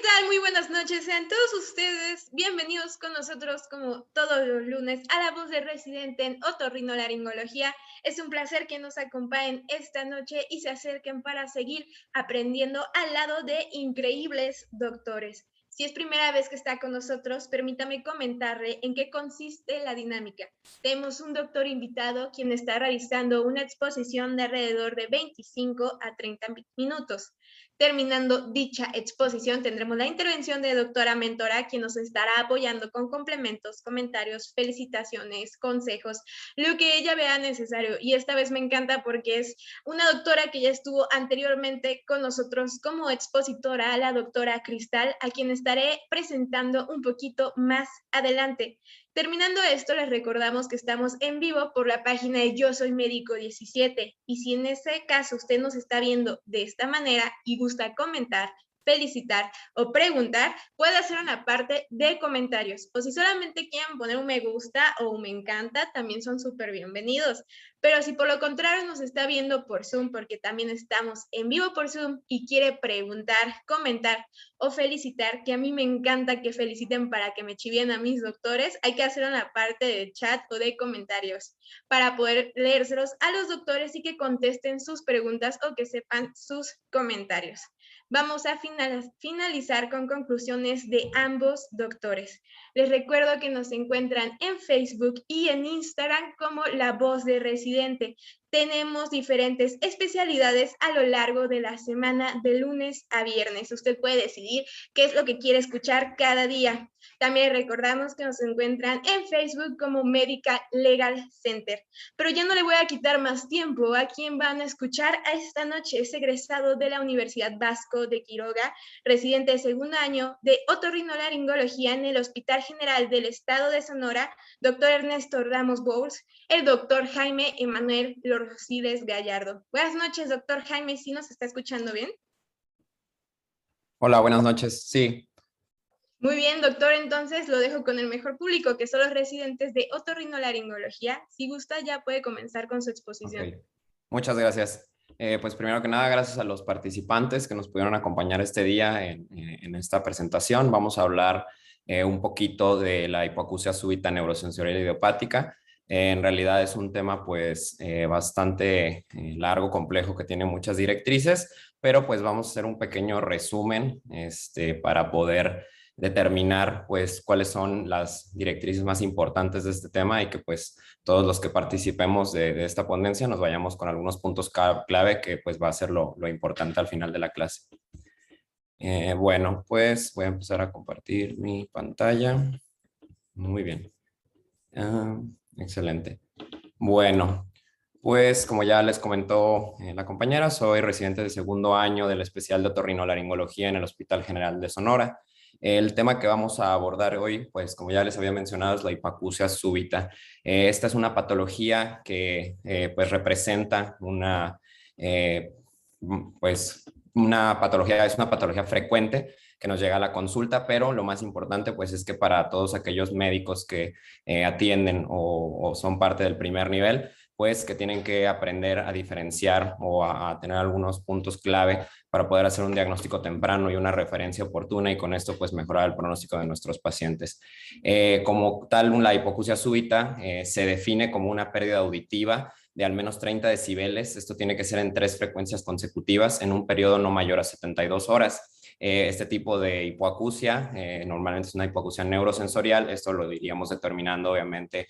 tal? Muy buenas noches. Sean todos ustedes bienvenidos con nosotros como todos los lunes a La Voz de Residente en Otorrinolaringología. Es un placer que nos acompañen esta noche y se acerquen para seguir aprendiendo al lado de increíbles doctores. Si es primera vez que está con nosotros, permítame comentarle en qué consiste la dinámica. Tenemos un doctor invitado quien está realizando una exposición de alrededor de 25 a 30 minutos. Terminando dicha exposición, tendremos la intervención de doctora mentora, quien nos estará apoyando con complementos, comentarios, felicitaciones, consejos, lo que ella vea necesario. Y esta vez me encanta porque es una doctora que ya estuvo anteriormente con nosotros como expositora, la doctora Cristal, a quien estaré presentando un poquito más adelante. Terminando esto, les recordamos que estamos en vivo por la página de Yo Soy Médico 17 y si en ese caso usted nos está viendo de esta manera y gusta comentar, felicitar o preguntar, puede hacer una parte de comentarios. O si solamente quieren poner un me gusta o un me encanta, también son súper bienvenidos. Pero si por lo contrario nos está viendo por Zoom, porque también estamos en vivo por Zoom y quiere preguntar, comentar o felicitar, que a mí me encanta que feliciten para que me chivien a mis doctores, hay que hacer una parte de chat o de comentarios para poder leérselos a los doctores y que contesten sus preguntas o que sepan sus comentarios. Vamos a finalizar con conclusiones de ambos doctores. Les recuerdo que nos encuentran en Facebook y en Instagram como La Voz de Residente. Tenemos diferentes especialidades a lo largo de la semana, de lunes a viernes. Usted puede decidir qué es lo que quiere escuchar cada día. También recordamos que nos encuentran en Facebook como Medical Legal Center. Pero ya no le voy a quitar más tiempo. ¿A quién van a escuchar a esta noche? Es egresado de la Universidad Vasco de Quiroga, residente de segundo año de otorrinolaringología en el Hospital General del Estado de Sonora, doctor Ernesto Ramos Bowles, el doctor Jaime Emanuel Lorcides Gallardo. Buenas noches, doctor Jaime, ¿sí nos está escuchando bien? Hola, buenas noches. Sí. Muy bien, doctor, entonces lo dejo con el mejor público, que son los residentes de otorrinolaringología. Si gusta, ya puede comenzar con su exposición. Okay. Muchas gracias. Pues primero que nada, gracias a los participantes que nos pudieron acompañar este día en esta presentación. Vamos a hablar un poquito de la hipoacusia súbita neurosensorial idiopática. En realidad es un tema pues bastante largo, complejo, que tiene muchas directrices, pero pues vamos a hacer un pequeño resumen para poder determinar pues cuáles son las directrices más importantes de este tema y que pues todos los que participemos de esta ponencia nos vayamos con algunos puntos clave que pues va a ser lo importante al final de la clase. Bueno, pues voy a empezar a compartir mi pantalla. Muy bien. Excelente. Bueno, pues como ya les comentó la compañera, soy residente de segundo año del especial de otorrinolaringología en el Hospital General de Sonora. El tema que vamos a abordar hoy, pues como ya les había mencionado, es la hipoacusia súbita. Esta es una patología que pues representa pues una patología, es una patología frecuente que nos llega a la consulta, pero lo más importante pues es que para todos aquellos médicos que atienden o son parte del primer nivel, pues que tienen que aprender a diferenciar o a tener algunos puntos clave para poder hacer un diagnóstico temprano y una referencia oportuna y con esto pues mejorar el pronóstico de nuestros pacientes. Como tal, la hipoacusia súbita se define como una pérdida auditiva de al menos 30 decibeles. Esto tiene que ser en 3 frecuencias consecutivas en un periodo no mayor a 72 horas. Este tipo de hipoacusia normalmente es una hipoacusia neurosensorial. Esto lo iríamos determinando obviamente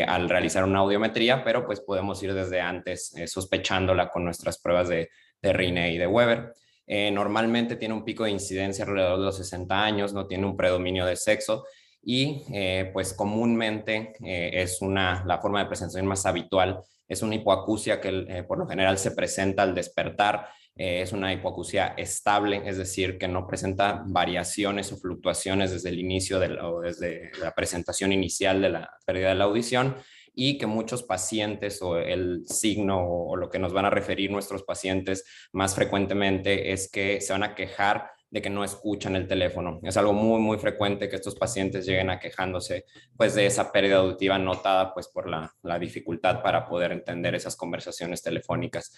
al realizar una audiometría, pero pues podemos ir desde antes sospechándola con nuestras pruebas de Riney y de Weber. Normalmente tiene un pico de incidencia alrededor de los 60 años, no tiene un predominio de sexo y pues comúnmente la forma de presentación más habitual es una hipoacusia que por lo general se presenta al despertar. Es una hipoacusia estable, es decir, que no presenta variaciones o fluctuaciones desde el inicio o desde la presentación inicial de la pérdida de la audición y que muchos pacientes o el signo o lo que nos van a referir nuestros pacientes más frecuentemente es que se van a quejar de que no escuchan el teléfono. Es algo muy, muy frecuente que estos pacientes lleguen a quejándose pues de esa pérdida auditiva notada pues por la dificultad para poder entender esas conversaciones telefónicas.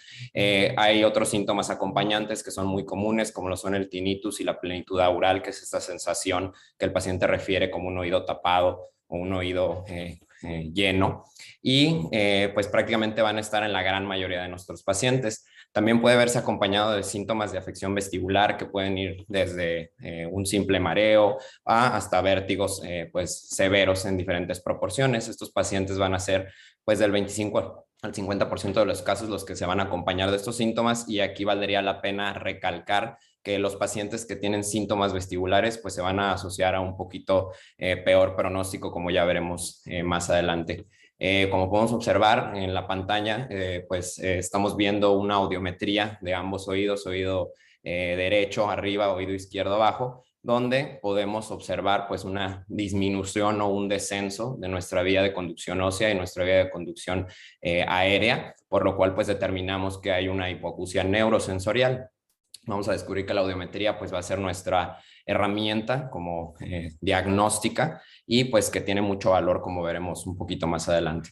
Hay otros síntomas acompañantes que son muy comunes, como lo son el tinnitus y la plenitud aural, que es esta sensación que el paciente refiere como un oído tapado o un oído lleno, y pues prácticamente van a estar en la gran mayoría de nuestros pacientes. También puede verse acompañado de síntomas de afección vestibular que pueden ir desde un simple mareo hasta vértigos pues severos en diferentes proporciones. Estos pacientes van a ser pues del 25 al 50% de los casos los que se van a acompañar de estos síntomas, y aquí valdría la pena recalcar que los pacientes que tienen síntomas vestibulares pues se van a asociar a un poquito peor pronóstico, como ya veremos más adelante. Como podemos observar en la pantalla, estamos viendo una audiometría de ambos oídos, oído derecho arriba, oído izquierdo abajo, donde podemos observar pues una disminución o un descenso de nuestra vía de conducción ósea y nuestra vía de conducción aérea, por lo cual pues determinamos que hay una hipoacusia neurosensorial. Vamos a descubrir que la audiometría pues va a ser nuestra herramienta como diagnóstica, y pues que tiene mucho valor, como veremos un poquito más adelante.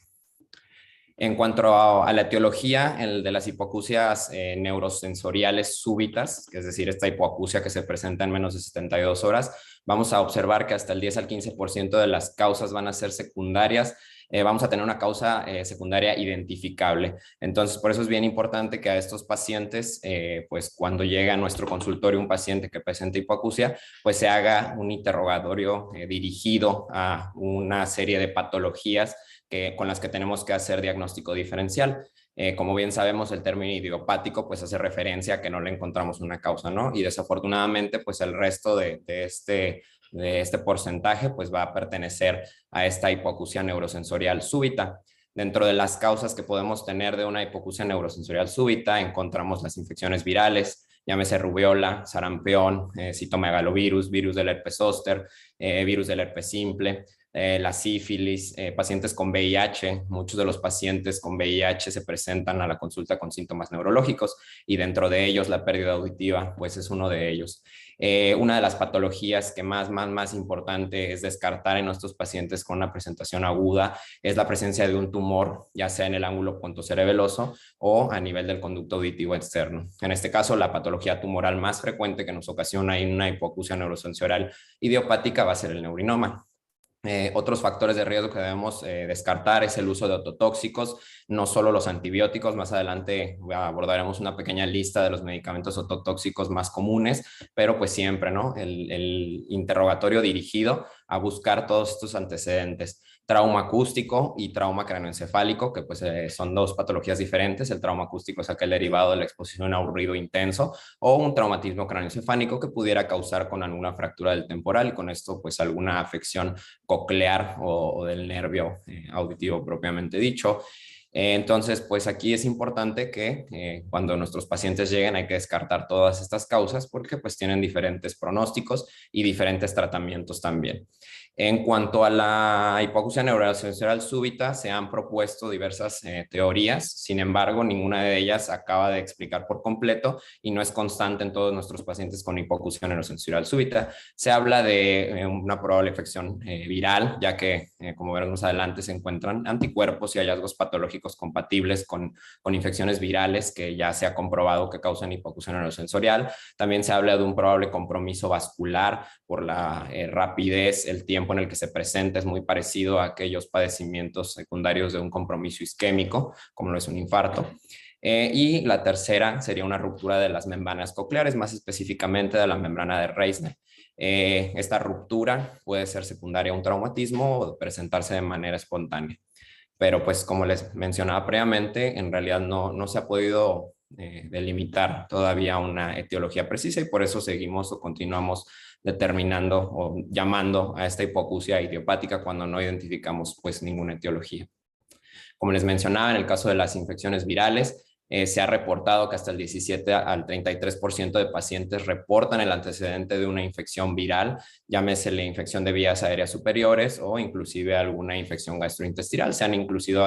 En cuanto a la etiología, el de las hipoacusias neurosensoriales súbitas, es decir, esta hipoacusia que se presenta en menos de 72 horas, vamos a observar que hasta el 10 al 15% de las causas van a ser secundarias. Vamos a tener una causa secundaria identificable. Entonces, por eso es bien importante que a estos pacientes, pues cuando llega a nuestro consultorio un paciente que presenta hipoacusia, pues se haga un interrogatorio dirigido a una serie de patologías con las que tenemos que hacer diagnóstico diferencial. Como bien sabemos, el término idiopático pues hace referencia a que no le encontramos una causa, ¿no? Y desafortunadamente pues el resto de este porcentaje pues va a pertenecer a esta hipoacusia neurosensorial súbita. Dentro de las causas que podemos tener de una hipoacusia neurosensorial súbita encontramos las infecciones virales, llámese rubiola, sarampión, citomegalovirus, virus del herpes zóster, virus del herpes simple, la sífilis, pacientes con VIH. Muchos de los pacientes con VIH se presentan a la consulta con síntomas neurológicos, y dentro de ellos la pérdida auditiva pues es uno de ellos. Una de las patologías que más importante es descartar en nuestros pacientes con una presentación aguda es la presencia de un tumor, ya sea en el ángulo pontocerebeloso o a nivel del conducto auditivo externo. En este caso, la patología tumoral más frecuente que nos ocasiona una hipoacusia neurosensorial idiopática va a ser el neurinoma. Otros factores de riesgo que debemos descartar es el uso de ototóxicos, no solo los antibióticos. Más adelante abordaremos una pequeña lista de los medicamentos ototóxicos más comunes, pero pues siempre, ¿no? El interrogatorio dirigido a buscar todos estos antecedentes. Trauma acústico y trauma craneoencefálico, que pues son dos patologías diferentes. El trauma acústico es aquel derivado de la exposición a un ruido intenso, o un traumatismo craneoencefálico que pudiera causar con alguna fractura del temporal y con esto pues alguna afección coclear o del nervio auditivo propiamente dicho. Entonces, pues aquí es importante que cuando nuestros pacientes lleguen hay que descartar todas estas causas, porque pues tienen diferentes pronósticos y diferentes tratamientos también. En cuanto a la hipoacusia neurosensorial súbita, se han propuesto diversas teorías. Sin embargo, ninguna de ellas acaba de explicar por completo y no es constante en todos nuestros pacientes con hipoacusia neurosensorial súbita. Se habla de una probable infección viral, ya que, como veremos adelante, se encuentran anticuerpos y hallazgos patológicos compatibles con infecciones virales que ya se ha comprobado que causan hipoacusia neurosensorial. También se habla de un probable compromiso vascular por la rapidez, el tiempo en el que se presenta es muy parecido a aquellos padecimientos secundarios de un compromiso isquémico, como lo es un infarto. Y la tercera sería una ruptura de las membranas cocleares, más específicamente de la membrana de Reisner. Esta ruptura puede ser secundaria a un traumatismo o presentarse de manera espontánea. Pero pues como les mencionaba previamente, en realidad no se ha podido delimitar todavía una etiología precisa, y por eso seguimos o continuamos determinando o llamando a esta hipoacusia idiopática cuando no identificamos pues ninguna etiología. Como les mencionaba, en el caso de las infecciones virales, se ha reportado que hasta el 17 al 33% de pacientes reportan el antecedente de una infección viral, llámese la infección de vías aéreas superiores o inclusive alguna infección gastrointestinal. Se han inclusive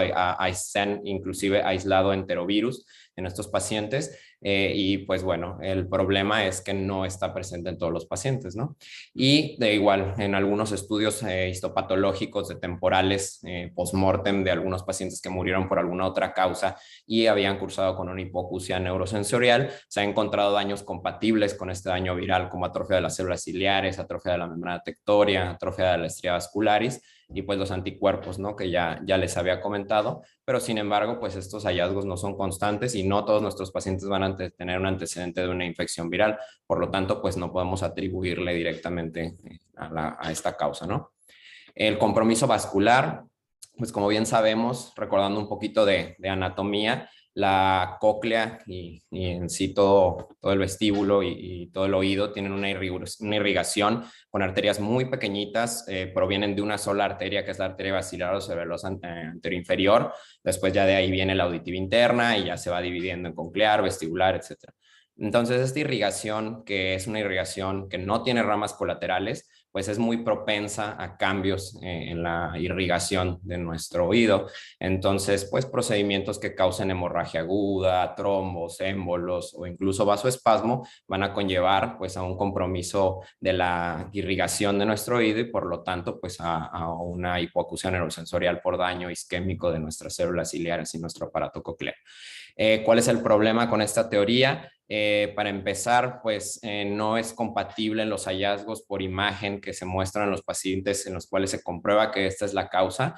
aislado enterovirus en estos pacientes y pues bueno, el problema es que no está presente en todos los pacientes, ¿no? Y de igual, en algunos estudios histopatológicos de temporales post-mortem de algunos pacientes que murieron por alguna otra causa y habían cursado con una hipoacusia neurosensorial, se han encontrado daños compatibles con este daño viral como atrofia de las células ciliares, atrofia de la membrana tectoria, atrofia de la estría vascularis y pues los anticuerpos, ¿no? Que ya les había comentado, pero sin embargo, pues estos hallazgos no son constantes y no todos nuestros pacientes van a tener un antecedente de una infección viral, por lo tanto, pues no podemos atribuirle directamente a esta causa, ¿no? El compromiso vascular, pues como bien sabemos, recordando un poquito de anatomía, la cóclea y en sí todo el vestíbulo y todo el oído tienen una irrigación con arterias muy pequeñitas, provienen de una sola arteria que es la arteria basilar o cerebelosa anteroinferior, después ya de ahí viene la auditiva interna y ya se va dividiendo en coclear, vestibular, etc. Entonces esta irrigación, que es una irrigación que no tiene ramas colaterales, pues es muy propensa a cambios en la irrigación de nuestro oído. Entonces, pues procedimientos que causen hemorragia aguda, trombos, émbolos o incluso vasoespasmo van a conllevar pues a un compromiso de la irrigación de nuestro oído y por lo tanto pues a una hipoacusia neurosensorial por daño isquémico de nuestras células ciliares y nuestro aparato coclear. ¿Cuál es el problema con esta teoría? Para empezar, pues no es compatible en los hallazgos por imagen que se muestran en los pacientes en los cuales se comprueba que esta es la causa.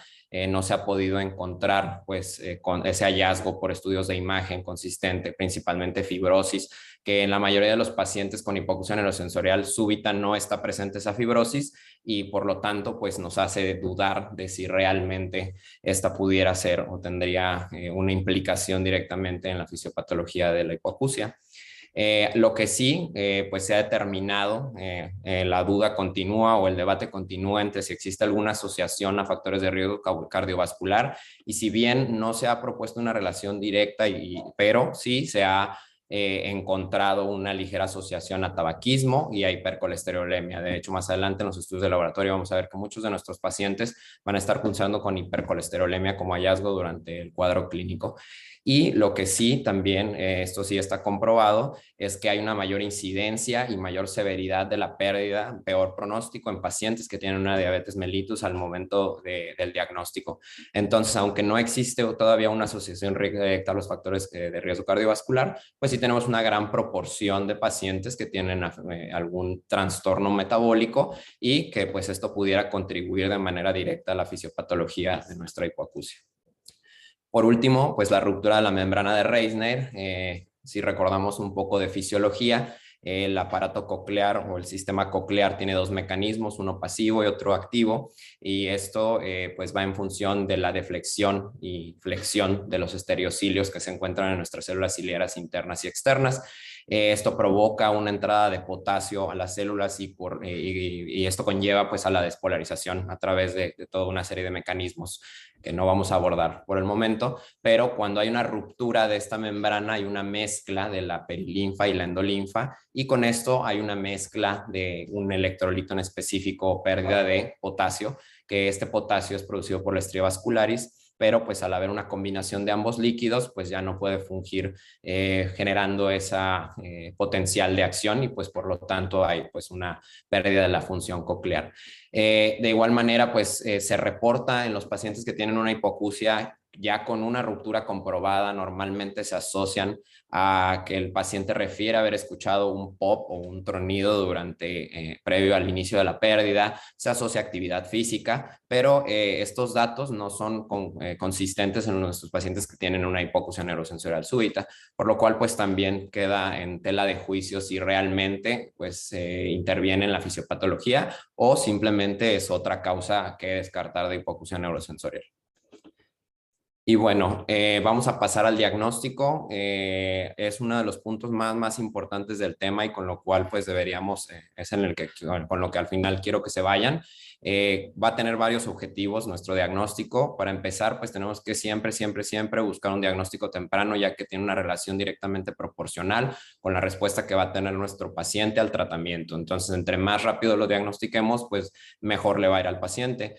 No se ha podido encontrar pues con ese hallazgo por estudios de imagen consistente, principalmente fibrosis, que en la mayoría de los pacientes con hipoacusia neurosensorial súbita no está presente esa fibrosis y por lo tanto pues nos hace dudar de si realmente esta pudiera ser o tendría una implicación directamente en la fisiopatología de la hipoacusia. Lo que sí, pues se ha determinado, la duda continúa o el debate continúa entre si existe alguna asociación a factores de riesgo cardiovascular y si bien no se ha propuesto una relación directa, pero sí se ha encontrado una ligera asociación a tabaquismo y a hipercolesterolemia. De hecho, más adelante en los estudios de laboratorio vamos a ver que muchos de nuestros pacientes van a estar cursando con hipercolesterolemia como hallazgo durante el cuadro clínico. Y lo que sí también, esto sí está comprobado, es que hay una mayor incidencia y mayor severidad de la pérdida, peor pronóstico en pacientes que tienen una diabetes mellitus al momento del diagnóstico. Entonces, aunque no existe todavía una asociación directa a los factores de riesgo cardiovascular, pues sí tenemos una gran proporción de pacientes que tienen algún trastorno metabólico y que pues esto pudiera contribuir de manera directa a la fisiopatología de nuestra hipoacusia. Por último, pues la ruptura de la membrana de Reisner, si recordamos un poco de fisiología, el aparato coclear o el sistema coclear tiene dos mecanismos, uno pasivo y otro activo, y esto pues va en función de la deflexión y flexión de los estereocilios que se encuentran en nuestras células ciliares internas y externas. Esto provoca una entrada de potasio a las células y esto conlleva pues a la despolarización a través de toda una serie de mecanismos que no vamos a abordar por el momento, pero cuando hay una ruptura de esta membrana hay una mezcla de la perilinfa y la endolinfa y con esto hay una mezcla de un electrolito en específico, pérdida de potasio, que este potasio es producido por la estría vascularis, pero pues al haber una combinación de ambos líquidos, pues ya no puede fungir generando esa potencial de acción y pues por lo tanto hay pues una pérdida de la función coclear. De igual manera, pues se reporta en los pacientes que tienen una hipoacusia ya con una ruptura comprobada, normalmente se asocian a que el paciente refiere haber escuchado un pop o un tronido previo al inicio de la pérdida, se asocia a actividad física, pero estos datos no son consistentes en nuestros pacientes que tienen una hipoacusia neurosensorial súbita, por lo cual pues también queda en tela de juicio si realmente pues interviene en la fisiopatología o simplemente es otra causa que descartar de hipoacusia neurosensorial. Y bueno, vamos a pasar al diagnóstico. Es uno de los puntos más importantes del tema y con lo cual pues deberíamos, es en el que, con lo que al final quiero que se vayan. Va a tener varios objetivos nuestro diagnóstico. Para empezar, pues tenemos que siempre buscar un diagnóstico temprano, ya que tiene una relación directamente proporcional con la respuesta que va a tener nuestro paciente al tratamiento. Entonces, entre más rápido lo diagnostiquemos, pues mejor le va a ir al paciente.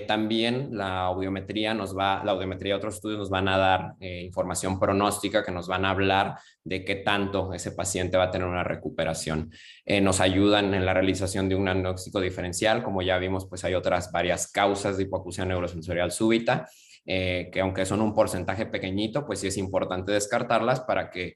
También la audiometría otros estudios nos van a dar información pronóstica que nos van a hablar de qué tanto ese paciente va a tener una recuperación. Nos ayudan en la realización de un diagnóstico diferencial. Como ya vimos, pues hay otras varias causas de hipoacusia neurosensorial súbita, que aunque son un porcentaje pequeñito, pues sí es importante descartarlas para que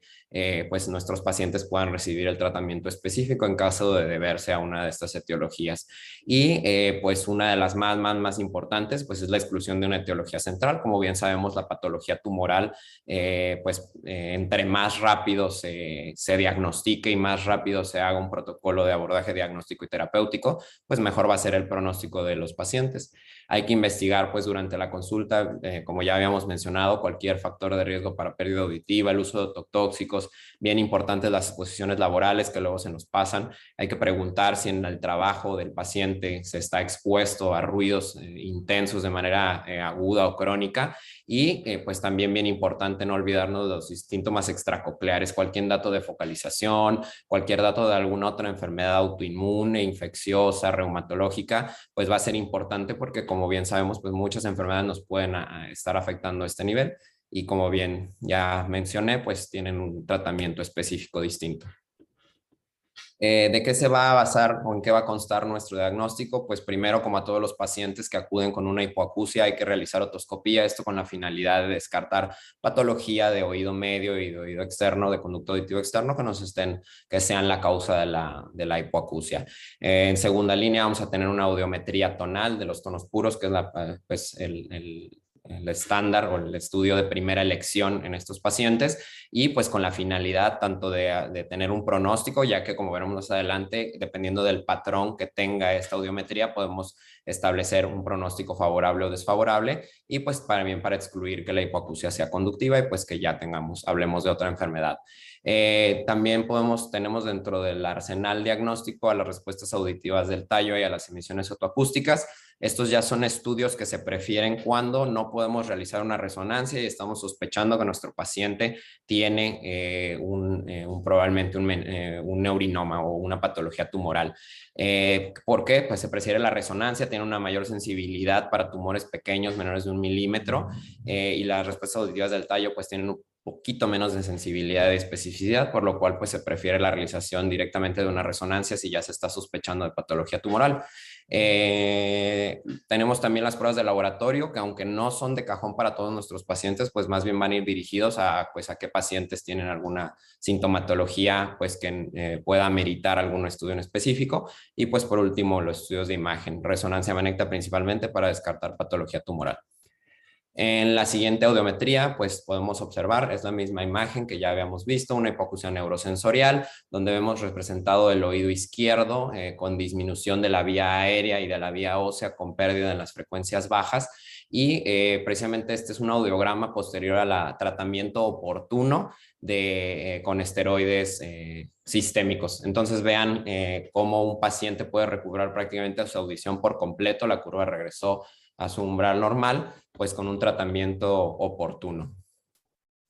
pues nuestros pacientes puedan recibir el tratamiento específico en caso de deberse a una de estas etiologías. Y pues una de las más importantes pues es la exclusión de una etiología central. Como bien sabemos, la patología tumoral, entre más rápido se diagnostique y más rápido se haga un protocolo de abordaje diagnóstico y terapéutico, pues mejor va a ser el pronóstico de los pacientes. Hay que investigar pues durante la consulta, como ya habíamos mencionado, cualquier factor de riesgo para pérdida auditiva, el uso de ototóxicos, bien importantes las exposiciones laborales que luego se nos pasan. Hay que preguntar si en el trabajo del paciente se está expuesto a ruidos intensos de manera aguda o crónica. Y pues también bien importante no olvidarnos de los síntomas extracocleares, cualquier dato de focalización, cualquier dato de alguna otra enfermedad autoinmune, infecciosa, reumatológica, pues va a ser importante porque como bien sabemos, pues muchas enfermedades nos pueden estar afectando a este nivel y como bien ya mencioné, pues tienen un tratamiento específico distinto. ¿De qué se va a basar o en qué va a constar nuestro diagnóstico? Pues primero, como a todos los pacientes que acuden con una hipoacusia, hay que realizar otoscopía, esto con la finalidad de descartar patología de oído medio y de oído externo, de conducto auditivo externo que sean la causa de la hipoacusia. En segunda línea vamos a tener una audiometría tonal de los tonos puros, que es pues el estándar o el estudio de primera elección en estos pacientes y pues con la finalidad tanto de tener un pronóstico, ya que como veremos más adelante, dependiendo del patrón que tenga esta audiometría, podemos establecer un pronóstico favorable o desfavorable y pues también para excluir que la hipoacusia sea conductiva y pues que ya hablemos de otra enfermedad. También tenemos dentro del arsenal diagnóstico a las respuestas auditivas del tallo y a las emisiones otoacústicas. Estos ya son estudios que se prefieren cuando no podemos realizar una resonancia y estamos sospechando que nuestro paciente tiene probablemente un neurinoma o una patología tumoral. ¿Por qué? Pues se prefiere la resonancia, tiene una mayor sensibilidad para tumores pequeños, menores de 1 milímetro, y las respuestas auditivas del tallo pues tienen un poquito menos de sensibilidad y especificidad, por lo cual pues se prefiere la realización directamente de una resonancia si ya se está sospechando de patología tumoral. Tenemos también las pruebas de laboratorio, que aunque no son de cajón para todos nuestros pacientes, pues más bien van a ir dirigidos a qué pacientes tienen alguna sintomatología pues que pueda ameritar algún estudio en específico. Y pues por último, los estudios de imagen, resonancia magnética principalmente para descartar patología tumoral. En la siguiente audiometría, pues podemos observar, es la misma imagen que ya habíamos visto, una hipoacusia neurosensorial, donde vemos representado el oído izquierdo con disminución de la vía aérea y de la vía ósea con pérdida en las frecuencias bajas. Y precisamente este es un audiograma posterior al tratamiento oportuno con esteroides sistémicos. Entonces vean cómo un paciente puede recuperar prácticamente su audición por completo, la curva regresó a su umbral normal, pues con un tratamiento oportuno.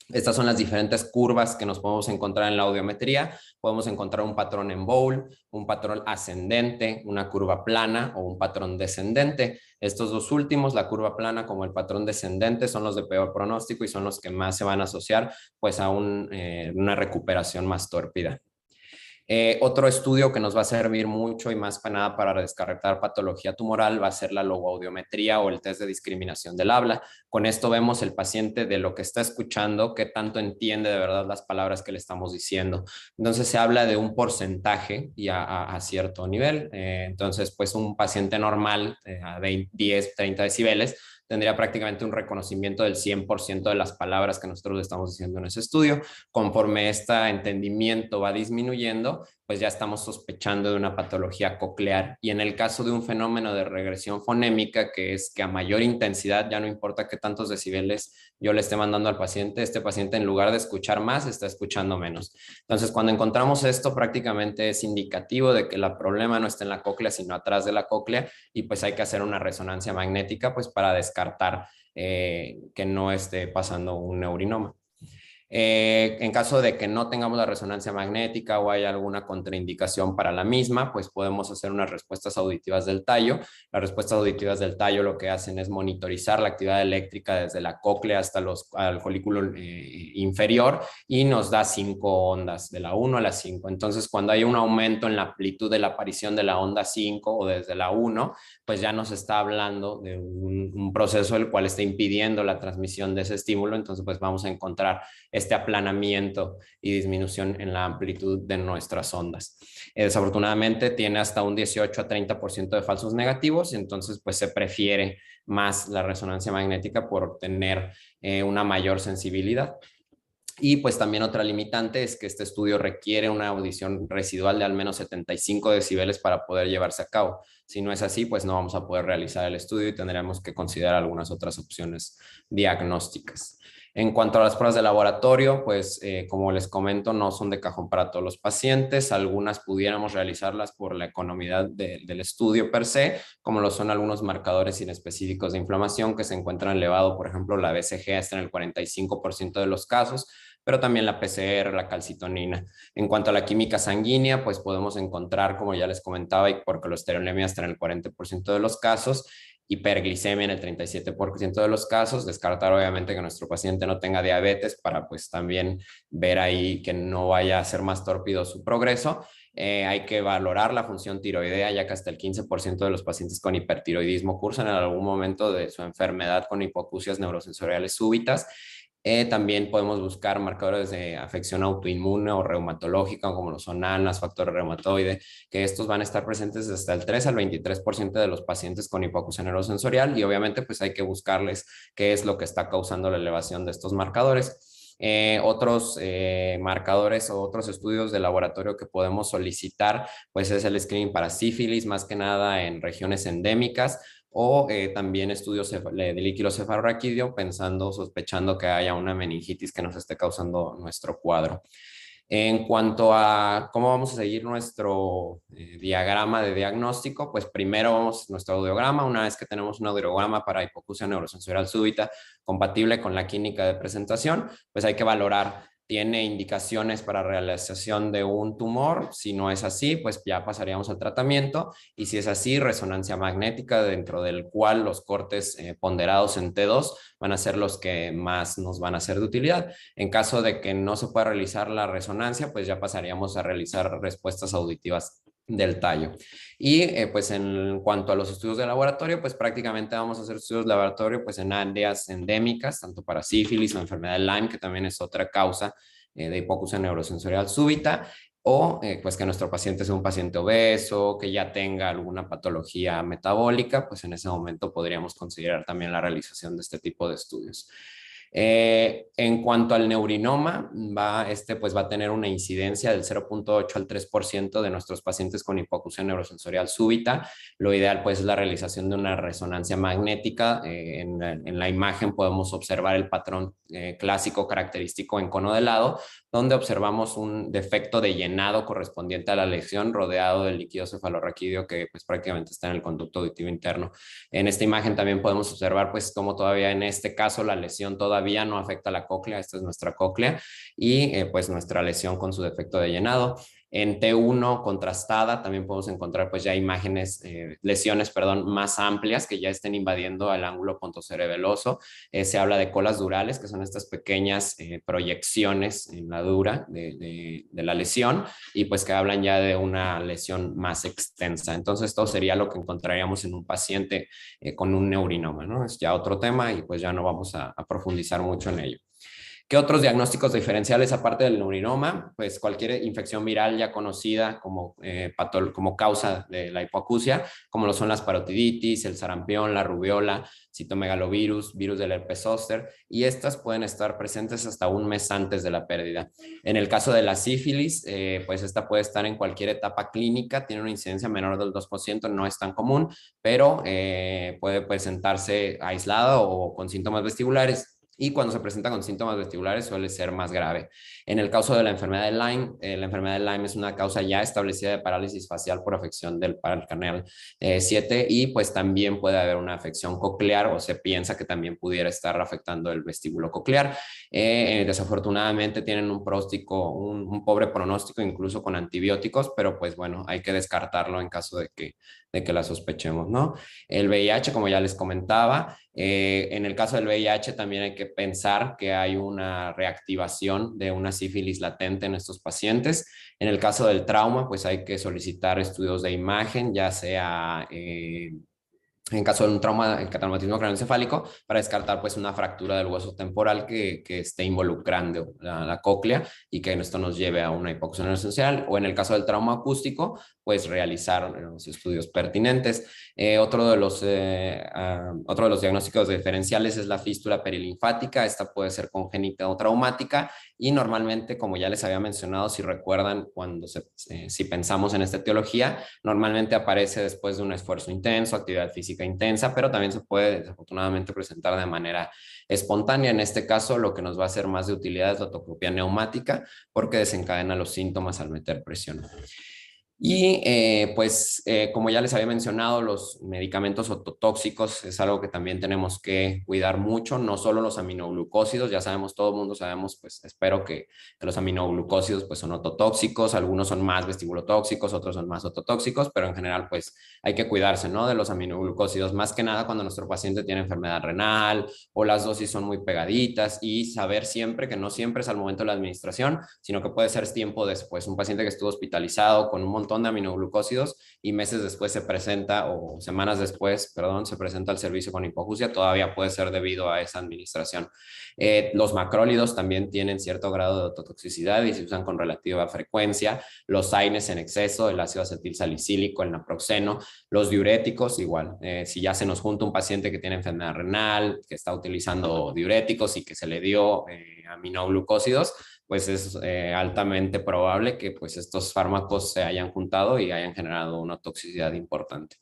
Estas son las diferentes curvas que nos podemos encontrar en la audiometría. Podemos encontrar un patrón en bowl, un patrón ascendente, una curva plana o un patrón descendente. Estos dos últimos, la curva plana como el patrón descendente, son los de peor pronóstico y son los que más se van a asociar pues a una recuperación más tórpida. Otro estudio que nos va a servir mucho y más para nada para descartar patología tumoral va a ser la logoaudiometría o el test de discriminación del habla. Con esto vemos el paciente de lo que está escuchando, qué tanto entiende de verdad las palabras que le estamos diciendo. Entonces se habla de un porcentaje y a cierto nivel. Entonces, pues un paciente normal a 10, 30 decibeles tendría prácticamente un reconocimiento del 100% de las palabras que nosotros le estamos diciendo en ese estudio. Conforme este entendimiento va disminuyendo, pues ya estamos sospechando de una patología coclear. Y en el caso de un fenómeno de regresión fonémica, que es que a mayor intensidad, ya no importa qué tantos decibeles yo le esté mandando al paciente, este paciente en lugar de escuchar más, está escuchando menos. Entonces, cuando encontramos esto, prácticamente es indicativo de que el problema no está en la cóclea, sino atrás de la cóclea, y pues hay que hacer una resonancia magnética pues para descartar que no esté pasando un neurinoma. En caso de que no tengamos la resonancia magnética o haya alguna contraindicación para la misma, pues podemos hacer unas respuestas auditivas del tallo. Las respuestas auditivas del tallo lo que hacen es monitorizar la actividad eléctrica desde la cóclea hasta al folículo inferior y nos da 5 ondas, de la 1 a la 5. Entonces, cuando hay un aumento en la amplitud de la aparición de la onda 5 o desde la 1, pues ya nos está hablando de un proceso el cual está impidiendo la transmisión de ese estímulo. Entonces, pues vamos a encontrar este aplanamiento y disminución en la amplitud de nuestras ondas. Desafortunadamente tiene hasta un 18 a 30% de falsos negativos, entonces pues se prefiere más la resonancia magnética por tener una mayor sensibilidad. Y pues también otra limitante es que este estudio requiere una audición residual de al menos 75 decibeles para poder llevarse a cabo. Si no es así, pues no vamos a poder realizar el estudio y tendremos que considerar algunas otras opciones diagnósticas. En cuanto a las pruebas de laboratorio, pues como les comento, no son de cajón para todos los pacientes. Algunas pudiéramos realizarlas por la economía del estudio per se, como lo son algunos marcadores inespecíficos de inflamación que se encuentran elevado. Por ejemplo, la BCG está en el 45% de los casos, pero también la PCR, la calcitonina. En cuanto a la química sanguínea, pues podemos encontrar, como ya les comentaba, hipercolesterolemia hasta en el 40% de los casos, hiperglicemia en el 37% de los casos, descartar obviamente que nuestro paciente no tenga diabetes para pues también ver ahí que no vaya a ser más torpido su progreso. Hay que valorar la función tiroidea, ya que hasta el 15% de los pacientes con hipertiroidismo cursan en algún momento de su enfermedad con hipoacusias neurosensoriales súbitas. También podemos buscar marcadores de afección autoinmune o reumatológica, como lo son ANAS, factor reumatoide, que estos van a estar presentes hasta el 3 al 23% de los pacientes con hipoacusia neurosensorial, y obviamente pues hay que buscarles qué es lo que está causando la elevación de estos marcadores. Otros marcadores o otros estudios de laboratorio que podemos solicitar, pues es el screening para sífilis, más que nada en regiones endémicas, o también estudios de líquido cefalorraquídeo, pensando, sospechando que haya una meningitis que nos esté causando nuestro cuadro. En cuanto a cómo vamos a seguir nuestro diagrama de diagnóstico, pues primero vamos nuestro audiograma. Una vez que tenemos un audiograma para hipoacusia neurosensorial súbita compatible con la clínica de presentación, pues hay que valorar, tiene indicaciones para realización de un tumor. Si no es así, pues ya pasaríamos al tratamiento, y si es así, resonancia magnética, dentro del cual los cortes ponderados en T2 van a ser los que más nos van a ser de utilidad. En caso de que no se pueda realizar la resonancia, pues ya pasaríamos a realizar respuestas auditivas del tallo. Y pues en cuanto a los estudios de laboratorio, pues prácticamente vamos a hacer estudios de laboratorio pues en áreas endémicas, tanto para sífilis o enfermedad de Lyme, que también es otra causa de hipoacusia neurosensorial súbita, o pues que nuestro paciente sea un paciente obeso, que ya tenga alguna patología metabólica, pues en ese momento podríamos considerar también la realización de este tipo de estudios. En cuanto al neurinoma, pues va a tener una incidencia del 0.8 al 3% de nuestros pacientes con hipoacusia neurosensorial súbita. Lo ideal pues es la realización de una resonancia magnética. En la imagen podemos observar el patrón clásico característico en cono de lado, donde observamos un defecto de llenado correspondiente a la lesión rodeado del líquido cefalorraquídeo que pues prácticamente está en el conducto auditivo interno. En esta imagen también podemos observar pues cómo todavía en este caso la lesión todavía no afecta la cóclea. Esta es nuestra cóclea y pues nuestra lesión con su defecto de llenado. En T1 contrastada también podemos encontrar pues ya imágenes, lesiones, perdón, más amplias que ya estén invadiendo el ángulo pontocerebeloso. Se habla de colas durales, que son estas pequeñas proyecciones en la dura de la lesión, y pues que hablan ya de una lesión más extensa. Entonces esto sería lo que encontraríamos en un paciente con un neurinoma, ¿no? Es ya otro tema y pues ya no vamos a profundizar mucho en ello. ¿Qué otros diagnósticos diferenciales aparte del neurinoma? Pues cualquier infección viral ya conocida como causa de la hipoacusia, como lo son las parotiditis, el sarampión, la rubiola, citomegalovirus, virus del herpes zóster, y estas pueden estar presentes hasta un mes antes de la pérdida. En el caso de la sífilis, pues esta puede estar en cualquier etapa clínica, tiene una incidencia menor del 2%, no es tan común, pero puede presentarse aislada o con síntomas vestibulares. y cuando se presenta con síntomas vestibulares suele ser más grave. En el caso de la enfermedad de Lyme es una causa ya establecida de parálisis facial por afección del canal 7 y pues también puede haber una afección coclear o se piensa que también pudiera estar afectando el vestíbulo coclear. Desafortunadamente tienen un pronóstico, un pobre pronóstico incluso con antibióticos, pero pues bueno, hay que descartarlo en caso de que la sospechemos, ¿no? El VIH, como ya les comentaba, en el caso del VIH también hay que pensar que hay una reactivación de una sífilis latente en estos pacientes. En el caso del trauma, pues hay que solicitar estudios de imagen, ya sea en caso de un trauma, el traumatismo craneoencefálico, para descartar pues una fractura del hueso temporal que esté involucrando la cóclea y que esto nos lleve a una hipoacusia neurosensorial, o en el caso del trauma acústico, pues realizar los estudios pertinentes. Otro de los diagnósticos diferenciales es la fístula perilinfática. Esta puede ser congénita o traumática y normalmente, como ya les había mencionado, si recuerdan, si pensamos en esta etiología, normalmente aparece después de un esfuerzo intenso, actividad física intensa, pero también se puede desafortunadamente presentar de manera espontánea. En este caso, lo que nos va a ser más de utilidad es la tocopía neumática porque desencadena los síntomas al meter presión. Y como ya les había mencionado, los medicamentos ototóxicos es algo que también tenemos que cuidar mucho, no solo los aminoglucósidos, ya sabemos, todo el mundo sabemos, pues espero que los aminoglucósidos pues son ototóxicos, algunos son más vestibulotóxicos, otros son más ototóxicos, pero en general pues hay que cuidarse, ¿no? De los aminoglucósidos, más que nada cuando nuestro paciente tiene enfermedad renal o las dosis son muy pegaditas y saber siempre que no siempre es al momento de la administración, sino que puede ser tiempo después. Un paciente que estuvo hospitalizado con un montón de aminoglucósidos y meses después se presenta, o semanas después, perdón, se presenta al servicio con hipoacusia, todavía puede ser debido a esa administración. Los macrólidos también tienen cierto grado de ototoxicidad y se usan con relativa frecuencia. Los AINES en exceso, el ácido acetil salicílico, el naproxeno, los diuréticos igual. Si ya se nos junta un paciente que tiene enfermedad renal, que está utilizando diuréticos y que se le dio aminoglucósidos, pues es altamente probable que pues estos fármacos se hayan juntado y hayan generado una toxicidad importante.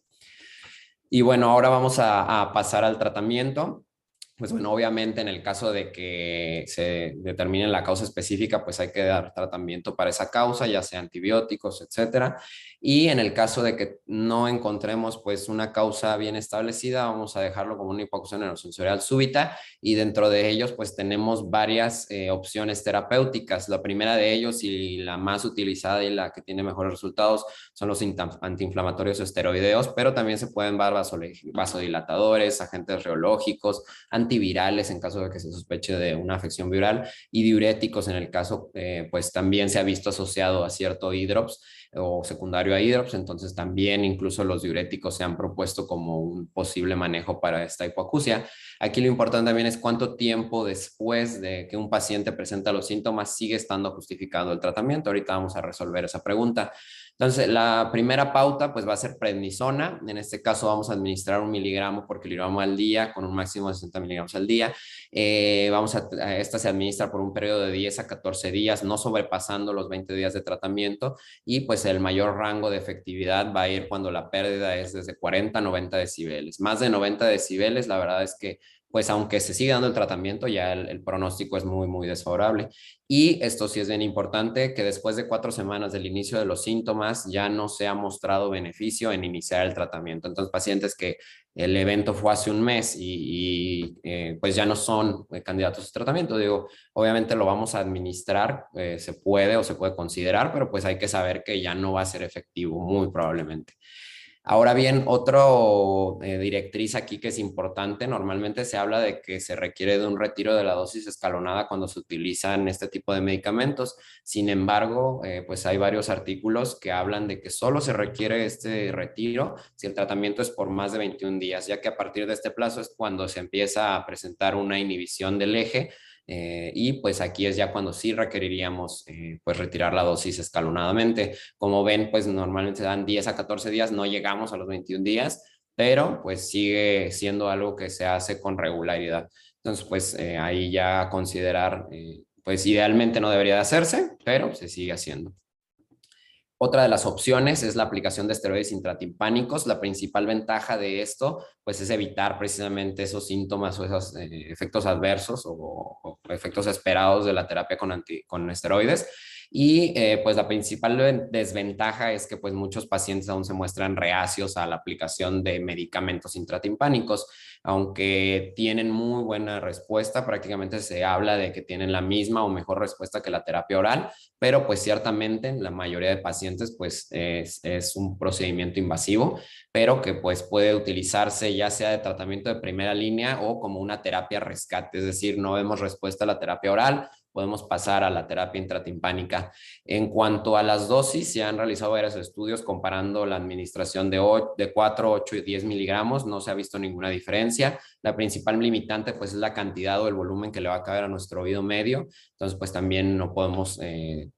Y bueno, ahora vamos a pasar al tratamiento. Pues bueno, obviamente en el caso de que se determine la causa específica, pues hay que dar tratamiento para esa causa, ya sea antibióticos, etcétera. Y en el caso de que no encontremos pues una causa bien establecida, vamos a dejarlo como una hipoacusia neurosensorial súbita y dentro de ellos pues tenemos varias opciones terapéuticas. La primera de ellos y la más utilizada y la que tiene mejores resultados son los antiinflamatorios esteroideos, pero también se pueden dar vasodilatadores, agentes reológicos, antivirales en caso de que se sospeche de una afección viral y diuréticos en el caso, pues también se ha visto asociado a cierto hidrops o secundario a hidrops, entonces también incluso los diuréticos se han propuesto como un posible manejo para esta hipoacusia. Aquí lo importante también es cuánto tiempo después de que un paciente presenta los síntomas sigue estando justificado el tratamiento. Ahorita vamos a resolver esa pregunta. Entonces, la primera pauta pues va a ser prednisona. En este caso vamos a administrar 1 miligramo por kilogramo al día con un máximo de 60 miligramos al día. Esta se administra por un periodo de 10 a 14 días, no sobrepasando los 20 días de tratamiento y pues el mayor rango de efectividad va a ir cuando la pérdida es desde 40 a 90 decibeles. Más de 90 decibeles, la verdad es que pues aunque se siga dando el tratamiento, ya el pronóstico es muy, muy desfavorable. Y esto sí es bien importante, que después de 4 semanas del inicio de los síntomas ya no se ha mostrado beneficio en iniciar el tratamiento. Entonces, pacientes que el evento fue hace un mes pues ya no son candidatos a tratamiento. Digo, obviamente lo vamos a administrar, se puede o se puede considerar, pero pues hay que saber que ya no va a ser efectivo, muy probablemente. Ahora bien, otro directriz aquí que es importante, normalmente se habla de que se requiere de un retiro de la dosis escalonada cuando se utilizan este tipo de medicamentos. Sin embargo, pues hay varios artículos que hablan de que solo se requiere este retiro si el tratamiento es por más de 21 días, ya que a partir de este plazo es cuando se empieza a presentar una inhibición del eje. Y pues aquí es ya cuando sí requeriríamos pues retirar la dosis escalonadamente. Como ven, pues normalmente se dan 10 a 14 días, no llegamos a los 21 días, pero pues sigue siendo algo que se hace con regularidad. Entonces, pues ahí ya considerar, pues idealmente no debería de hacerse, pero se sigue haciendo. Otra de las opciones es la aplicación de esteroides intratimpánicos. La principal ventaja de esto, pues, es evitar precisamente esos síntomas o esos efectos adversos o efectos esperados de la terapia con esteroides. Y pues la principal desventaja es que pues muchos pacientes aún se muestran reacios a la aplicación de medicamentos intratimpánicos, aunque tienen muy buena respuesta, prácticamente se habla de que tienen la misma o mejor respuesta que la terapia oral, pero pues ciertamente en la mayoría de pacientes pues es un procedimiento invasivo, pero que pues puede utilizarse ya sea de tratamiento de primera línea o como una terapia rescate, es decir, no vemos respuesta a la terapia oral, podemos pasar a la terapia intratimpánica. En cuanto a las dosis, se han realizado varios estudios comparando la administración de 4, 8 y 10 miligramos, no se ha visto ninguna diferencia. La principal limitante pues es la cantidad o el volumen que le va a caber a nuestro oído medio, entonces pues también no podemos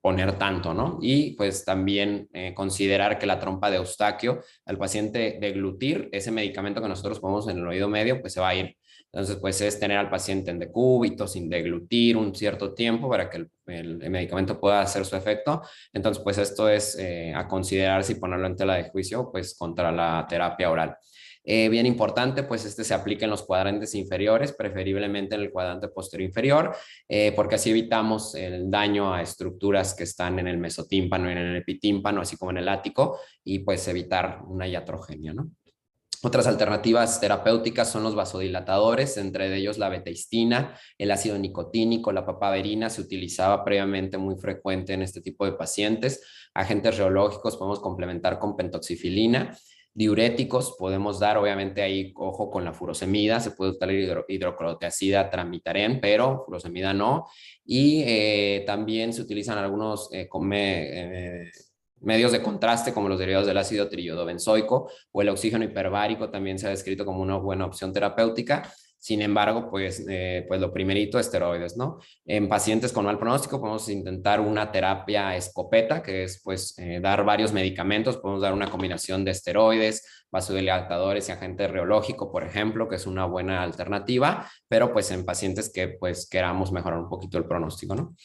poner tanto, ¿no? Y pues también considerar que la trompa de Eustaquio, al paciente deglutir ese medicamento que nosotros ponemos en el oído medio, pues se va a ir. Entonces, pues es tener al paciente en decúbito, sin deglutir un cierto tiempo para que el medicamento pueda hacer su efecto. Entonces, pues esto es a considerar si ponerlo en tela de juicio, pues contra la terapia oral. Bien importante, pues este se aplica en los cuadrantes inferiores, preferiblemente en el cuadrante posterior inferior, porque así evitamos el daño a estructuras que están en el mesotímpano y en el epitímpano, así como en el ático, y pues evitar una iatrogenia, ¿no? Otras alternativas terapéuticas son los vasodilatadores, entre ellos la betaistina, el ácido nicotínico, la papaverina, se utilizaba previamente muy frecuente en este tipo de pacientes. Agentes reológicos podemos complementar con pentoxifilina. Diuréticos podemos dar, obviamente ahí ojo con la furosemida, se puede usar hidroclorotiazida, tramitaren, pero furosemida no. Y también se utilizan algunos medios de contraste como los derivados del ácido triodobenzoico o el oxígeno hiperbárico también se ha descrito como una buena opción terapéutica. Sin embargo, pues lo primerito, esteroides, ¿no? En pacientes con mal pronóstico podemos intentar una terapia escopeta, que es pues dar varios medicamentos, podemos dar una combinación de esteroides, vasodilatadores y agente reológico, por ejemplo, que es una buena alternativa, pero pues en pacientes que pues queramos mejorar un poquito el pronóstico, ¿no?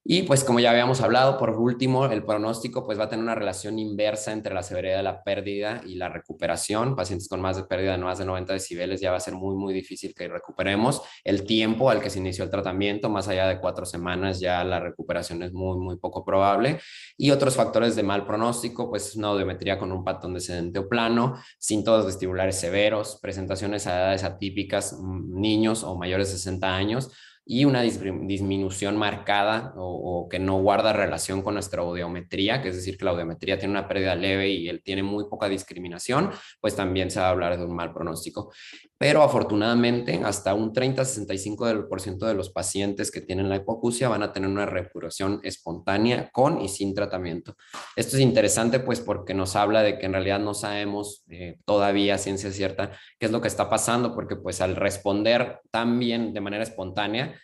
Y pues como ya habíamos hablado, por último, el pronóstico pues va a tener una relación inversa entre la severidad de la pérdida y la recuperación. Pacientes con más de pérdida de más de 90 decibeles ya va a ser muy, muy difícil que recuperemos. El tiempo al que se inició el tratamiento, más allá de 4 semanas, ya la recuperación es muy, muy poco probable. Y otros factores de mal pronóstico, pues una audiometría con un patrón descendente o plano, síntomas vestibulares severos, presentaciones a edades atípicas, niños o mayores de 60 años, y una disminución marcada o que no guarda relación con nuestra audiometría, que es decir, que la audiometría tiene una pérdida leve y él tiene muy poca discriminación, pues también se va a hablar de un mal pronóstico. Pero afortunadamente, hasta un 30-65% de los pacientes que tienen la hipoacusia van a tener una recuperación espontánea con y sin tratamiento. Esto es interesante, pues, porque nos habla de que en realidad no sabemos todavía ciencia cierta qué es lo que está pasando, porque pues al responder tan bien de manera espontánea,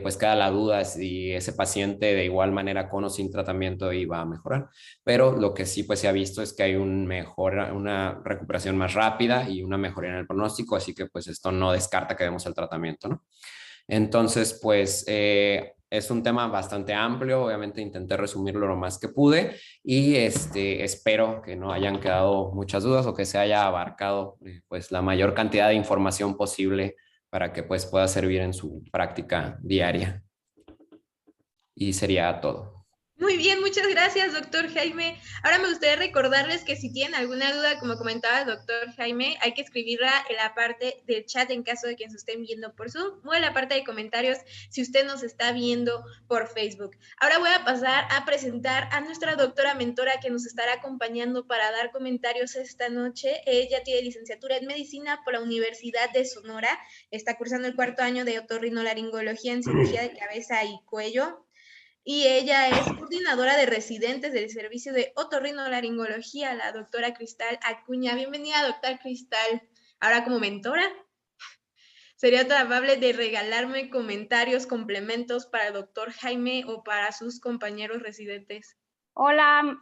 pues queda la duda si ese paciente de igual manera con o sin tratamiento iba a mejorar. Pero lo que sí pues se ha visto es que hay una recuperación más rápida y una mejoría en el pronóstico, así que pues esto no descarta que demos el tratamiento, ¿no? Entonces, pues es un tema bastante amplio, obviamente intenté resumirlo lo más que pude y espero que no hayan quedado muchas dudas o que se haya abarcado pues la mayor cantidad de información posible para que pues pueda servir en su práctica diaria. Y sería todo. Muy bien, muchas gracias, doctor Jaime. Ahora me gustaría recordarles que si tienen alguna duda, como comentaba el doctor Jaime, hay que escribirla en la parte del chat en caso de que nos estén viendo por Zoom o en la parte de comentarios si usted nos está viendo por Facebook. Ahora voy a pasar a presentar a nuestra doctora mentora que nos estará acompañando para dar comentarios esta noche. Ella tiene licenciatura en medicina por la Universidad de Sonora, está cursando el 4º año de otorrinolaringología en cirugía de cabeza y cuello. Y ella es coordinadora de residentes del servicio de otorrinolaringología, la doctora Cristal Acuña. Bienvenida, doctora Cristal. Ahora como mentora, ¿sería tan amable de regalarme comentarios, complementos para el doctor Jaime o para sus compañeros residentes? Hola,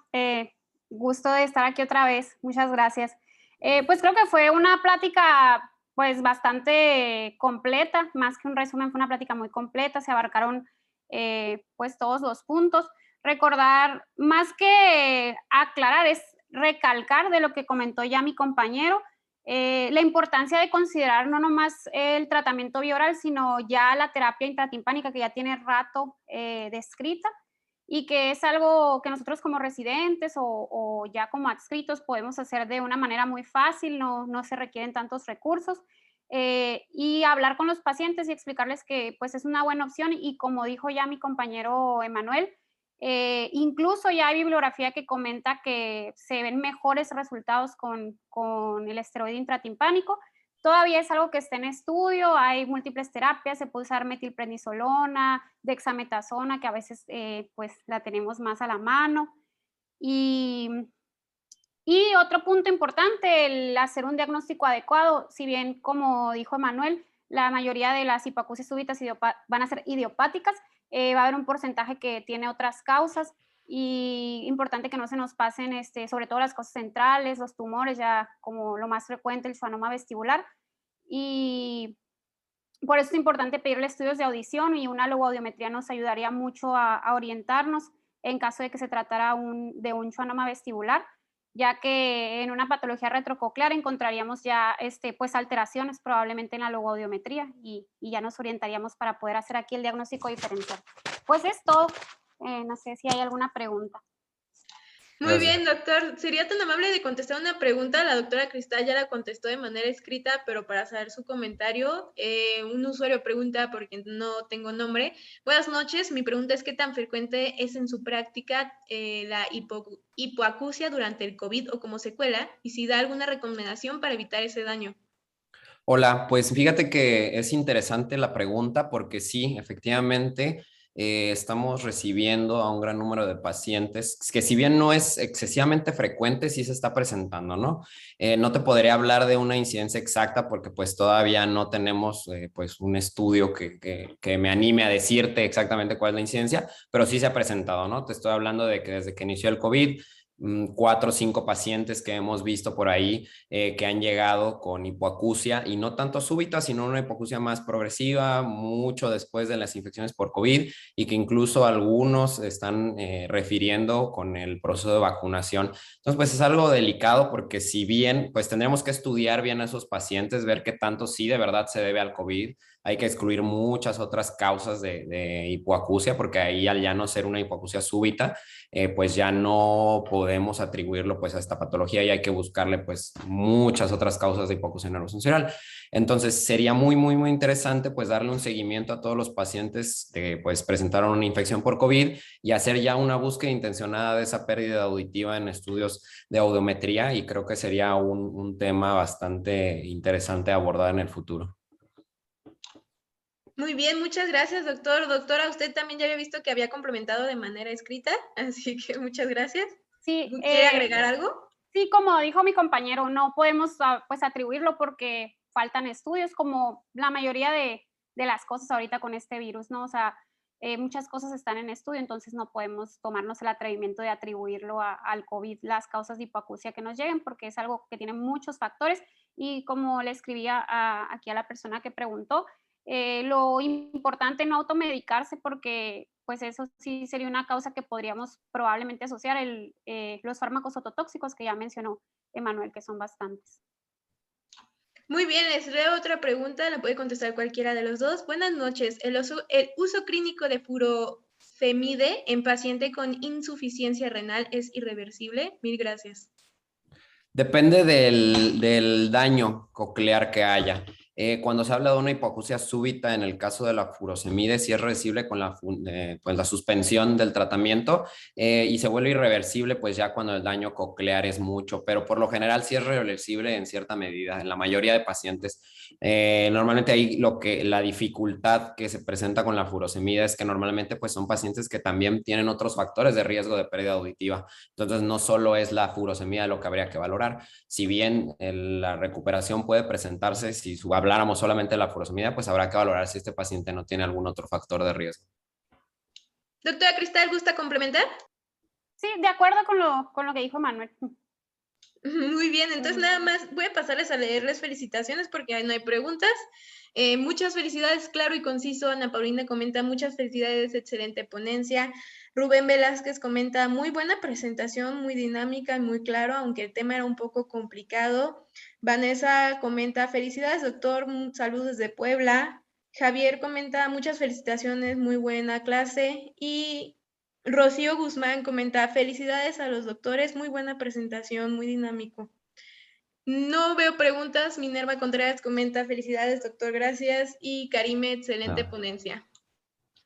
gusto de estar aquí otra vez. Muchas gracias. Pues creo que fue una plática pues bastante completa, más que un resumen, fue una plática muy completa, se abarcaron pues todos los puntos. recordar, más que aclarar, es recalcar de lo que comentó ya mi compañero, la importancia de considerar no nomás el tratamiento bioral, sino ya la terapia intratimpánica que ya tiene rato descrita y que es algo que nosotros como residentes o ya como adscritos podemos hacer de una manera muy fácil, no se requieren tantos recursos. Y hablar con los pacientes y explicarles que pues es una buena opción y como dijo ya mi compañero Emanuel, incluso ya hay bibliografía que comenta que se ven mejores resultados con el esteroide intratimpánico. Todavía es algo que está en estudio, hay múltiples terapias, se puede usar metilprednisolona, dexametasona, que a veces pues la tenemos más a la mano. Y otro punto importante, el hacer un diagnóstico adecuado, si bien como dijo Emanuel, la mayoría de las hipoacusias súbitas van a ser idiopáticas, va a haber un porcentaje que tiene otras causas y importante que no se nos pasen, sobre todo las causas centrales, los tumores, ya como lo más frecuente, el schwannoma vestibular. Y por eso es importante pedirle estudios de audición y una logoaudiometría nos ayudaría mucho a orientarnos en caso de que se tratara de un schwannoma vestibular, ya que en una patología retrococlear encontraríamos ya pues alteraciones probablemente en la logoaudiometría y ya nos orientaríamos para poder hacer aquí el diagnóstico diferencial. Pues es todo. No sé si hay alguna pregunta. Muy bien, doctor. ¿Sería tan amable de contestar una pregunta? La doctora Cristal ya la contestó de manera escrita, pero para saber su comentario, un usuario pregunta, porque no tengo nombre. Buenas noches, mi pregunta es ¿qué tan frecuente es en su práctica la hipoacusia durante el COVID o como secuela? Y si da alguna recomendación para evitar ese daño. Hola, pues fíjate que es interesante la pregunta porque sí, efectivamente, estamos recibiendo a un gran número de pacientes que si bien no es excesivamente frecuente, sí se está presentando, ¿no? No te podría hablar de una incidencia exacta porque pues todavía no tenemos pues un estudio que me anime a decirte exactamente cuál es la incidencia, pero sí se ha presentado, ¿no? Te estoy hablando de que desde que inició el COVID, 4 o 5 pacientes que hemos visto por ahí que han llegado con hipoacusia y no tanto súbita, sino una hipoacusia más progresiva, mucho después de las infecciones por COVID y que incluso algunos están refiriendo con el proceso de vacunación. Entonces, pues es algo delicado porque si bien, pues tendremos que estudiar bien a esos pacientes, ver qué tanto sí de verdad se debe al COVID. Hay que excluir muchas otras causas de hipoacusia porque ahí al ya no ser una hipoacusia súbita, pues ya no podemos atribuirlo pues a esta patología y hay que buscarle pues muchas otras causas de hipoacusia nervosensorial. Entonces sería muy interesante pues darle un seguimiento a todos los pacientes que pues presentaron una infección por COVID y hacer ya una búsqueda intencionada de esa pérdida auditiva en estudios de audiometría y creo que sería un tema bastante interesante abordar en el futuro. Muy bien, muchas gracias, doctor. Doctora, usted también ya había visto que había complementado de manera escrita, así que muchas gracias. Sí, ¿Quiere agregar algo? Sí, como dijo mi compañero, no podemos pues atribuirlo porque faltan estudios, como la mayoría de las cosas ahorita con este virus, ¿no? O sea, muchas cosas están en estudio, entonces no podemos tomarnos el atrevimiento de atribuirlo al COVID, las causas de hipoacusia que nos lleguen, porque es algo que tiene muchos factores y como le escribía aquí a la persona que preguntó, lo importante no automedicarse porque pues eso sí sería una causa que podríamos probablemente asociar los fármacos ototóxicos que ya mencionó Emanuel, que son bastantes. Muy bien, les leo otra pregunta, la puede contestar cualquiera de los dos. Buenas noches, ¿el uso clínico de furosemide en paciente con insuficiencia renal es irreversible? Mil gracias. Depende del daño coclear que haya. Cuando se habla de una hipoacusia súbita, en el caso de la furosemide, sí es reversible con pues la suspensión del tratamiento y se vuelve irreversible pues ya cuando el daño coclear es mucho, pero por lo general sí es reversible en cierta medida, en la mayoría de pacientes. Normalmente ahí la dificultad que se presenta con la furosemida es que normalmente pues son pacientes que también tienen otros factores de riesgo de pérdida auditiva. Entonces no solo es la furosemida lo que habría que valorar. Si bien la recuperación puede presentarse, si habláramos solamente de la furosemida, pues habrá que valorar si este paciente no tiene algún otro factor de riesgo. Doctora Cristal, ¿gusta complementar? Sí, de acuerdo con lo que dijo Manuel. Muy bien, entonces nada más voy a pasarles a leerles felicitaciones porque no hay preguntas. Muchas felicidades, claro y conciso. Ana Paulina comenta, muchas felicidades, excelente ponencia. Rubén Velázquez comenta, muy buena presentación, muy dinámica y muy claro, aunque el tema era un poco complicado. Vanessa comenta, felicidades, doctor, saludos desde Puebla. Javier comenta, muchas felicitaciones, muy buena clase. Y Rocío Guzmán comenta, felicidades a los doctores, muy buena presentación, muy dinámico. No veo preguntas. Minerva Contreras comenta, felicidades, doctor, gracias. Y Karime, excelente ponencia.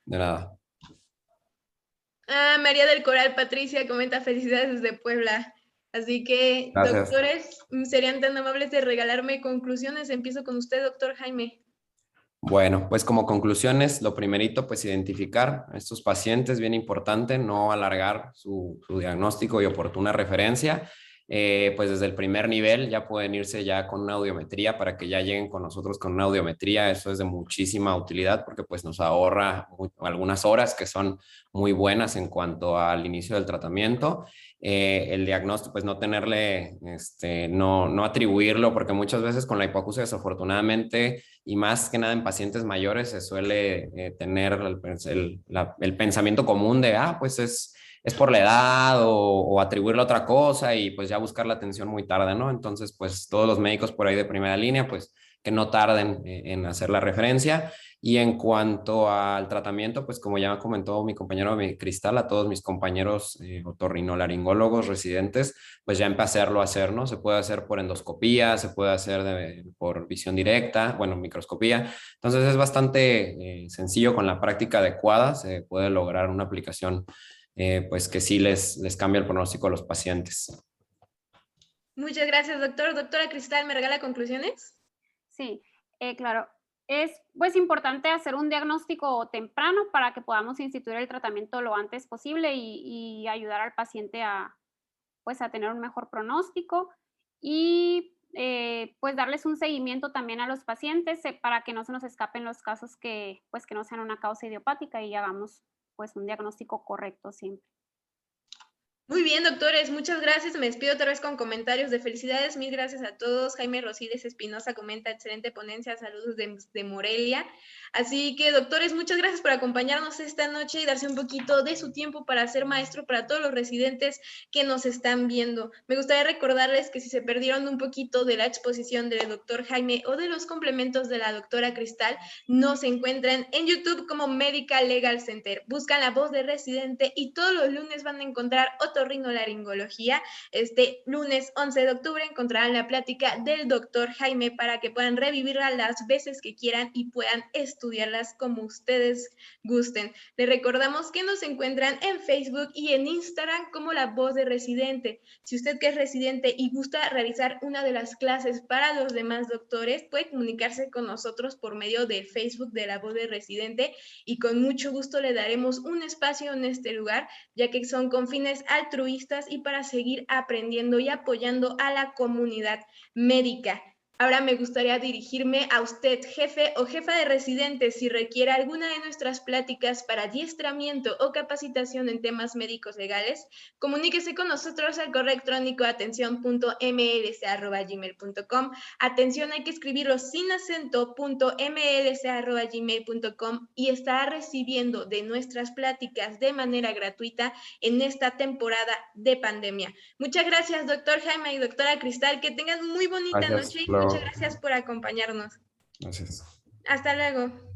De nada. María del Coral Patricia comenta, felicidades desde Puebla. Así que, Gracias. doctores, serían tan amables de regalarme conclusiones. Empiezo con usted, doctor Jaime. Bueno, pues como conclusiones, lo primerito, pues identificar a estos pacientes, bien importante, no alargar su diagnóstico y oportuna referencia. Pues desde el primer nivel ya pueden irse ya con una audiometría para que ya lleguen con nosotros con una audiometría. Eso es de muchísima utilidad porque pues nos ahorra algunas horas que son muy buenas en cuanto al inicio del tratamiento. El diagnóstico, pues no tenerle, no atribuirlo, porque muchas veces con la hipoacusia desafortunadamente, y más que nada en pacientes mayores, se suele tener el pensamiento común de, pues es por la edad o atribuirle a otra cosa y pues ya buscar la atención muy tarde, ¿no? Entonces, pues todos los médicos por ahí de primera línea, pues que no tarden en hacer la referencia. Y en cuanto al tratamiento, pues como ya comentó mi compañero Cristal, a todos mis compañeros otorrinolaringólogos residentes, pues ya empecé a hacer, ¿no? Se puede hacer por endoscopía, se puede hacer por visión directa, bueno, microscopía. Entonces es bastante sencillo, con la práctica adecuada se puede lograr una aplicación pues que sí les cambia el pronóstico a los pacientes. Muchas gracias, doctor. Doctora Cristal, ¿me regala conclusiones? Sí, claro. Es pues importante hacer un diagnóstico temprano para que podamos instituir el tratamiento lo antes posible y ayudar al paciente pues a tener un mejor pronóstico y pues darles un seguimiento también a los pacientes para que no se nos escapen los casos pues que no sean una causa idiopática y hagamos pues un diagnóstico correcto siempre. Muy bien, doctores, muchas gracias. Me despido otra vez con comentarios de felicidades. Mil gracias a todos. Jaime Rosiles Espinosa comenta, excelente ponencia, saludos de Morelia. Así que, doctores, muchas gracias por acompañarnos esta noche y darse un poquito de su tiempo para ser maestro para todos los residentes que nos están viendo. Me gustaría recordarles que si se perdieron un poquito de la exposición del doctor Jaime o de los complementos de la doctora Cristal, nos encuentran en YouTube como Medical Legal Center. Buscan La Voz de Residente y todos los lunes van a encontrar otorrinolaringología. Este lunes 11 de octubre encontrarán la plática del doctor Jaime para que puedan revivirla las veces que quieran y puedan estudiarlas como ustedes gusten. Les recordamos que nos encuentran en Facebook y en Instagram como La Voz de Residente. Si usted que es residente y gusta realizar una de las clases para los demás doctores, puede comunicarse con nosotros por medio del Facebook de La Voz de Residente y con mucho gusto le daremos un espacio en este lugar, ya que son con fines altruistas y para seguir aprendiendo y apoyando a la comunidad médica. Ahora me gustaría dirigirme a usted, jefe o jefa de residentes, si requiere alguna de nuestras pláticas para adiestramiento o capacitación en temas médicos legales, comuníquese con nosotros al correo electrónico atención.mlc@gmail.com. Atención, hay que escribirlo sin acento, .mlc@gmail.com, y estará recibiendo de nuestras pláticas de manera gratuita en esta temporada de pandemia. Muchas gracias, doctor Jaime y doctora Cristal. Que tengan muy bonita noche y muchas gracias por acompañarnos. Gracias. Hasta luego.